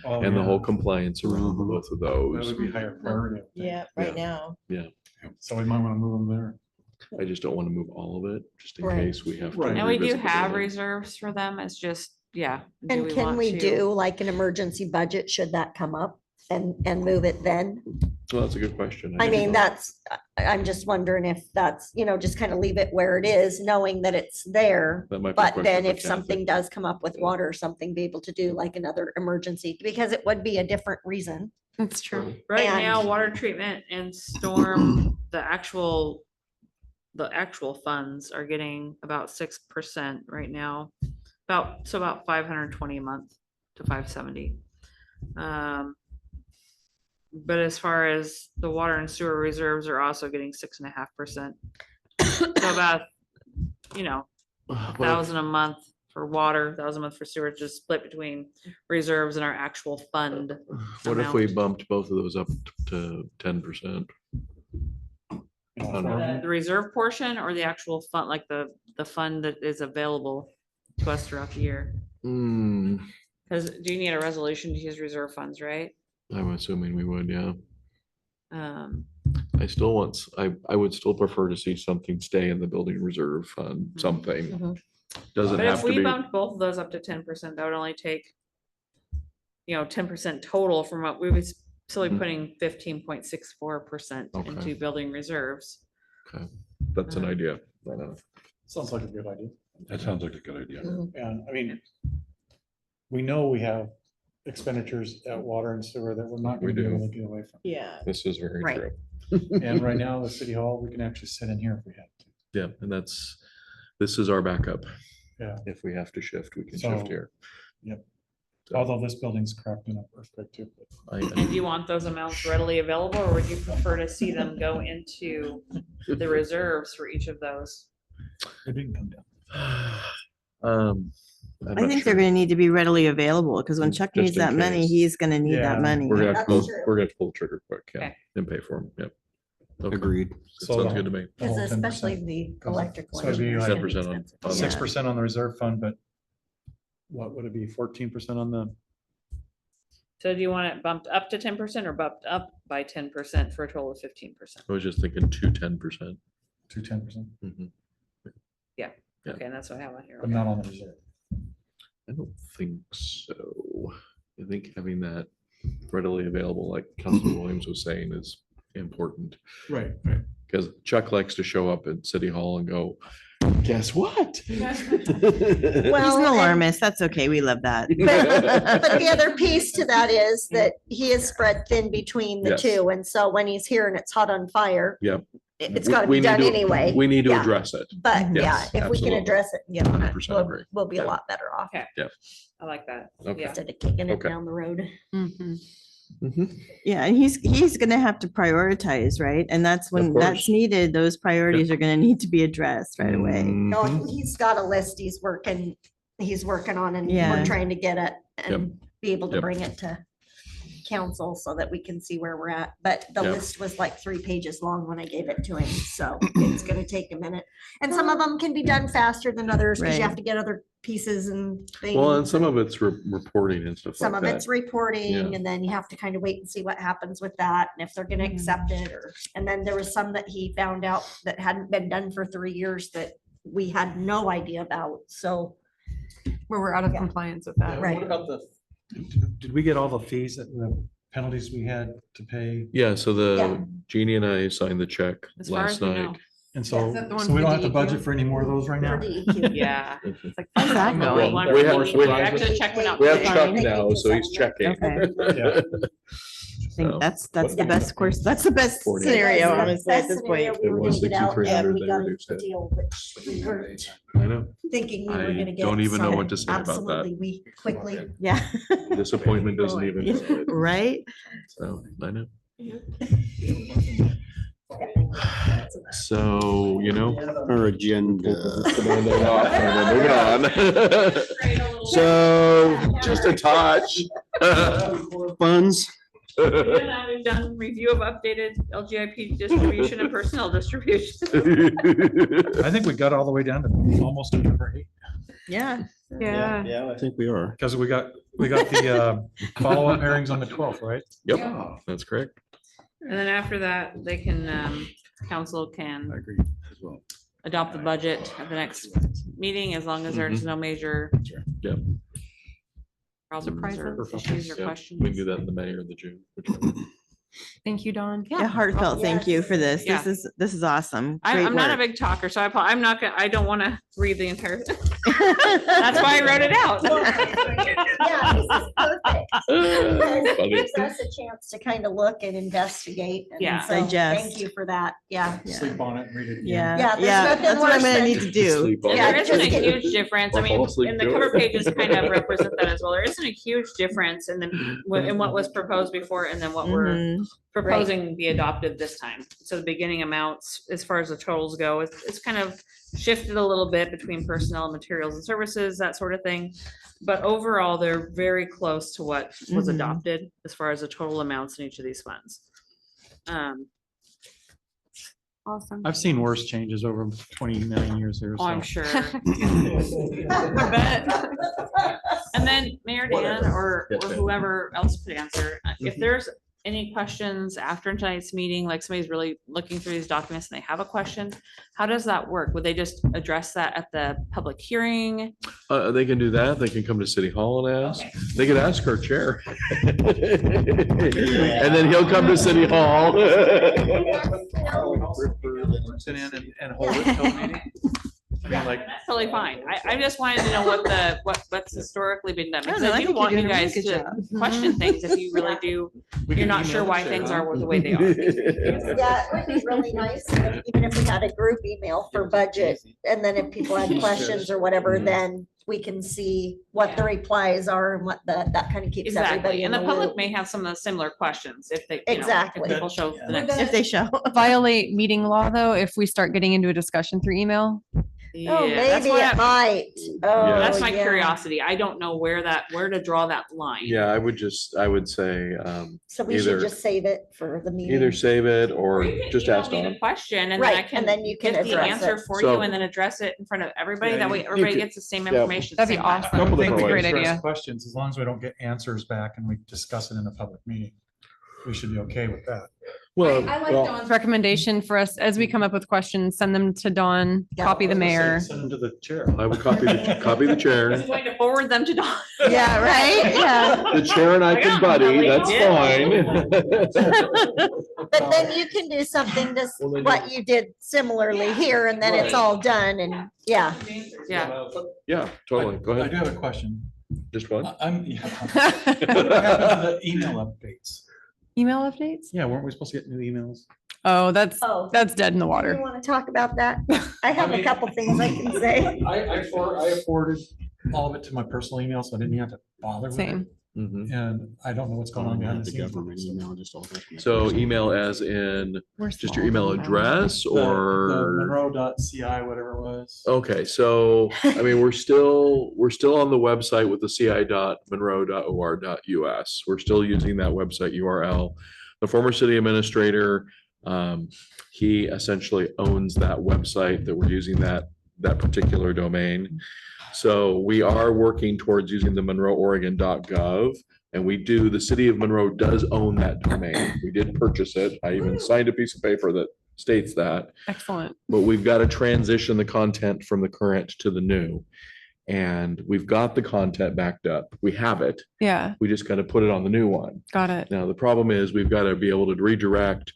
Oh, and the yeah. whole compliance around Mhm. both of That those. would be higher priority. I think. Yeah, Yeah. right now. So we might want to move them there. I just don't want to move all of it, just in Right. case we have. to Right. And we do revisit the have building. reserves for them. It's just, yeah. do And can want we to? do like an emergency budget, should that come up and move it then? Well, that's a good question. I didn't mean, know. I'm just wondering if that's, just kind of leave it where it is, knowing that it's there. That might be a But question then for if Kathy. something does come up with water or something, be able to do like another emergency, because it would be a different reason. That's true. Right now, and- water treatment and storm, the actual funds are getting about 6% right now. About 520 a month to 570. But as far as the water and sewer reserves are also getting 6.5%. So about, What if- 1,000 a month for water, 1,000 a month for sewer, just split between reserves and our actual fund. What if we amount. bumped both of those up to 10%? You know, I don't For know. the reserve portion or the actual fund, like the fund that is available to us throughout the year? Hmm, Because do you need a resolution to use reserve funds, right? I'm assuming we would, yeah. Um, I still want, I would still prefer to see something stay in the building reserve fund, something. Mhm. Doesn't But have if to we be. bumped both of those up to 10%, that would only take, 10% total from what we was still Mhm. putting 15.64% Okay. into building reserves. Okay, that's an idea. I know. Sounds like a good idea. That sounds like a good idea. And I mean, we know we have expenditures at water and sewer that we're not We going to be able do. to get away from. Yeah. This is very Right. true. And right now, the city hall, we can actually sit in here if we had to. Yeah, and this is our backup. Yeah. If we have to shift, we can So- shift here. Although this building's cracked in a earthquake too. I, And do you want those amounts readily available, or would you prefer to see them go into the reserves for each of those? It didn't come down. I'm I not think sure. they're gonna need to be readily available, because when Chuck Just needs in that money, case. he's gonna need Yeah. that money. We're gonna have to That's pull, true. we're gonna have to pull the trigger quick, yeah, Okay. and pay for them, yep. Okay. Agreed. That So Sounds the- good to me. The Because whole 10%. especially the electric So one. it'd be like 10% on- on- 6% on the reserve fund, but what would it be? 14% on the, So do you want it bumped up to 10% or bumped up by 10% for a total of 15%? I was just thinking 10%. to 10%, Yeah. Okay, and that's what I have on here. but not on the reserve. I don't think so. I think having that readily available, like Councilman Williams was saying, is important. Right. Because Chuck likes to show up at City Hall and go, Guess what? He's Well, an and- alarmist. That's okay. We love that. But the other piece to that is that he is spread thin between the Yes. two. And so when he's here and it's hot on fire, Yep. it's We- gotta we be need done to- anyway. We need to Yeah. address it. But yeah, Yes, if we can absolutely. address it and get on it, 100% agree. we'll be a Yeah. lot better off I like that. Okay. Yeah. instead of kicking it Okay. down the road. Mhm. Mhm. Yeah, and he's gonna have to prioritize, right? And that's when course. that's needed. Those priorities are gonna need to be addressed right away. No, Mhm. he's got a list he's working on and we're Yeah. trying to get it and be able to Yep. bring it to council so that we can see where we're at. But the Yep. list was like 3 pages long when I gave it to him, so it's gonna take a minute. And some of them can be done faster than others because you Right. have to get other pieces and things. Well, and some of it's reporting and stuff Some like of that. it's reporting Yeah. and then you have to kind of wait and see what happens with that and if they're gonna Mm. accept it or, and then there was some that he found out that hadn't been done for 3 years that we had no idea about, so. Where we're out of Yeah. compliance with that. Right. What about did we get all the fees, the penalties we had to pay? Yeah, so Yeah. the Jeannie and I signed the check As far last as we know. night. And so, Is that the one so we for don't have to DEQ? budget for any more of those right For now? DEQ. Yeah. It's like, How's that Well, going? One we for have- each. we have- Actually, check went out We have today. Chuck Fine. now, so he's checking. Okay. Yeah. I think So, that's the Yeah. best course. That's the best 48. scenario, That's the honestly, at best this scenario. point. We It were was gonna get out 6300, and we they got reduced a it. deal, which we weren't I know. thinking we were I gonna get. don't even know so what to say about that. Absolutely, we quickly. Yeah. Disappointment doesn't even. Right? So, I know. So, Our agenda. Moving on. So Just a touch. funds, We've done review of updated LGIP distribution and personnel distribution. I think we got all the way down to almost number 8. Yeah. yeah. I think we are. Because we got the follow-up hearings on the 12th, right? Yep, that's correct. And then after that, they can, council can agree as well. adopt the budget at the next meeting as long as there's no major. Yep. Problems or Surprises. issues or Yep, We can questions. do that in the May or the June. whichever. Thank you, Dawn. Yeah, heartfelt thank you for this. Yeah. This is awesome. I'm Great not a work. big talker, so I'm not gonna, I don't want to read the entire. That's why I wrote it out. Yeah, this is perfect. Because it Funny. gives us a chance to kind of look and investigate. and Yeah. so Digest. Thank you for that. Yeah. Sleep on it and read it again. Yeah, Yeah, there's yeah, nothing that's what I'm worse gonna than- need to do. Sleep on And Yeah, there it. isn't a just get- huge difference. I Or fall mean, asleep and the doing cover it. pages kind of represent that as well. There isn't a huge difference in in what was proposed before and then what we're Mhm. proposing be adopted this time. So the beginning amounts, as far as the totals go, it's kind of shifted a little bit between personnel and materials and services, that sort of thing. But overall, they're very close to what was Mhm. adopted as far as the total amounts in each of these funds. Awesome. I've seen worse changes over 29 years here. Oh, I'm so. sure. I bet. And then Mayor Dan or whoever else could answer, if there's any questions after tonight's meeting, like somebody's really looking through these documents and they have a question, how does that work? Would they just address that at the public hearing? They can do that. They can come to City Hall and ask. Okay. They could ask our chair. And then he'll come to City Hall. Sit in and hold it till meeting. I mean, like, That's totally fine. I just wanted to know what's historically been done. I don't Because know, I I do think you're want you doing a really guys good to job. question things if you really do, you're not sure why things are the way they are. Yeah, it would be really nice, even if we had a group email for budget, and then if people had questions or whatever, Mhm. then we can see what the replies are and what that kind of keeps Exactly, everybody in and the the public loop. may have some of the similar questions if they, if Exactly. people show the next. If they show. Violate meeting law, though, if we start getting into a discussion through email. Oh, Yeah, that's maybe why it might. Oh, That's my yeah. curiosity. I don't know where to draw that line. Yeah, I would say, So we should either- just save it for the meeting. either save it or you can just email ask me the Dawn. question and then I Right, can and then you can get the address answer it. for So- you and then address it in front of everybody. That way you everybody could- gets the same yeah. information. at the That'd be same time. awesome. I think we Great can address idea. questions, as long as we don't get answers back and we discuss it in a public meeting. We should be okay with that. Well, I like well, Dawn's recommendation for us, as we come up with questions, send them to Dawn, copy the mayor. Send them to the chair. I will copy the I'm chair. going to forward them to Dawn. Yeah, right? Yeah. The chair and I I can got buddy, Molly. that's fine. But then you can do something just Well, then what you did similarly here and then it's all done and yeah. Yeah. Yeah, totally. Go I do ahead. have a question. Just one. I'm, yeah. What happened to the email updates? Email updates? Yeah, weren't we supposed to get new emails? Oh, that's Oh, dead in the you water. want to talk about that? I have a couple things I can say. I forwarded all of it to my personal email, so I didn't have to bother with it. Same. Mhm. And I don't know what's going on behind the The scenes. government email just all. So email as in We're just small your email sometimes. address The or? Monroe.ci, whatever it was. Okay, so, I mean, we're still on the website with the ci.monroe.or.us. We're still using that website URL. The former city administrator, he essentially owns that website that we're using that particular domain. So we are working towards using the monroeoregon.gov. And the city of Monroe does own that domain. We did purchase it. I even signed a piece of paper that states that. Excellent. But we've got to transition the content from the current to the new. And we've got the content backed up. We have it. Yeah, We just got to put it on the new one. got it. Now, the problem is we've got to be able to redirect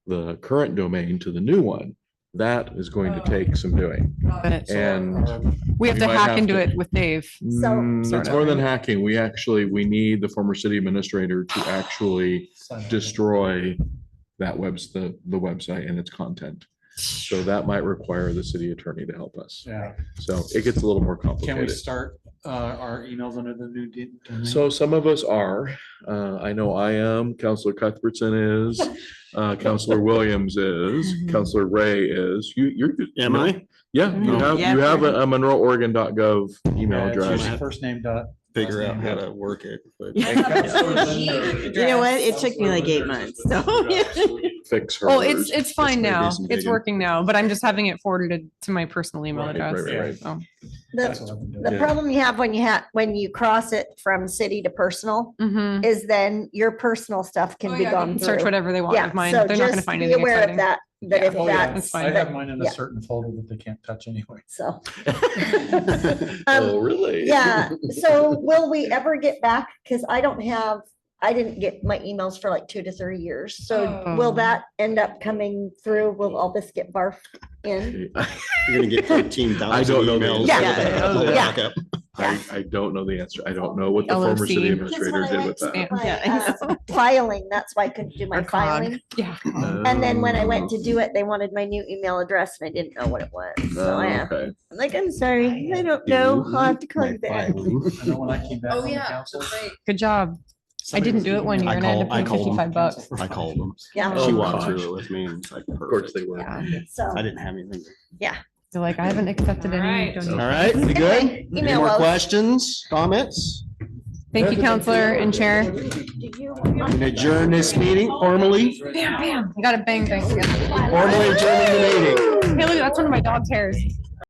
the current domain to the new one. That is going to take some doing. Got it. And We have we to might hack have into to- it with Dave. It's more than hacking. We need the former city administrator to actually Sign up. destroy that the website and its content. So that might require the city attorney to help us. Yeah. So it gets a little more Can we complicated. start our emails under the new domain? So some of us are, I know I am, Counselor Cuthbertson is, Counselor Williams is, Mhm. Counselor Ray is, you're. Am I? Yeah, you Mhm. have, Yeah, you have pretty- a Yeah, monroeoregon.gov email it's address. usually First name dot. Figure last out name how dot. to work it, but. You know what? It took me like 8 months, so. Fix her. Oh, it's fine maybe now. some It's digging. working now, but I'm just having it forwarded to my personal email Right, address. right, right. So, That's The, what I've been doing. the Yeah. problem you have when you cross it from city to personal mhm. is then your personal stuff can Oh, be yeah, gone you through. Search whatever they want Yeah, of mine. so They're not gonna just find be anything aware of exciting. that, that Yeah. if Oh, yeah. that's, fine. I have mine in a Yeah. certain folder that they can't touch anyway. so. Oh, really? Yeah, so will we ever get back? Cause I didn't get my emails for like 2 to 3 years. So Oh. will that end up coming through? Will all this get barfed in? You're gonna get 13,000 I don't know the emails. answer. Yeah. with a Yeah. backup. I don't know the answer. I don't know what the former city LOC. administrator did with that. Yeah, I know. Filing, that's why I couldn't do my Or cog. filing. Yeah. And then when I went to do it, they wanted my new email address and I didn't know what it was. So I, Okay. I'm like, I'm sorry, I don't know. I'll have to call you back. I know when I came back Oh, on the yeah. council. Good job. I didn't do it one year and I had to I pay called them. $55. I called them. Yeah. She Oh, walked gosh. through it with me and it's like, Of course perfect. they were. Yeah. So, I didn't have anything. They're like, I haven't accepted any. Alright. donations. All right, we good? Anyway, Any email more us. questions, comments? Thank you, Counselor and Chair. do you? And adjourn this meeting formally, Bam, bam. You got to bang, bang together. formally adjourning the meeting. Hey, look, that's one of my dog's hairs.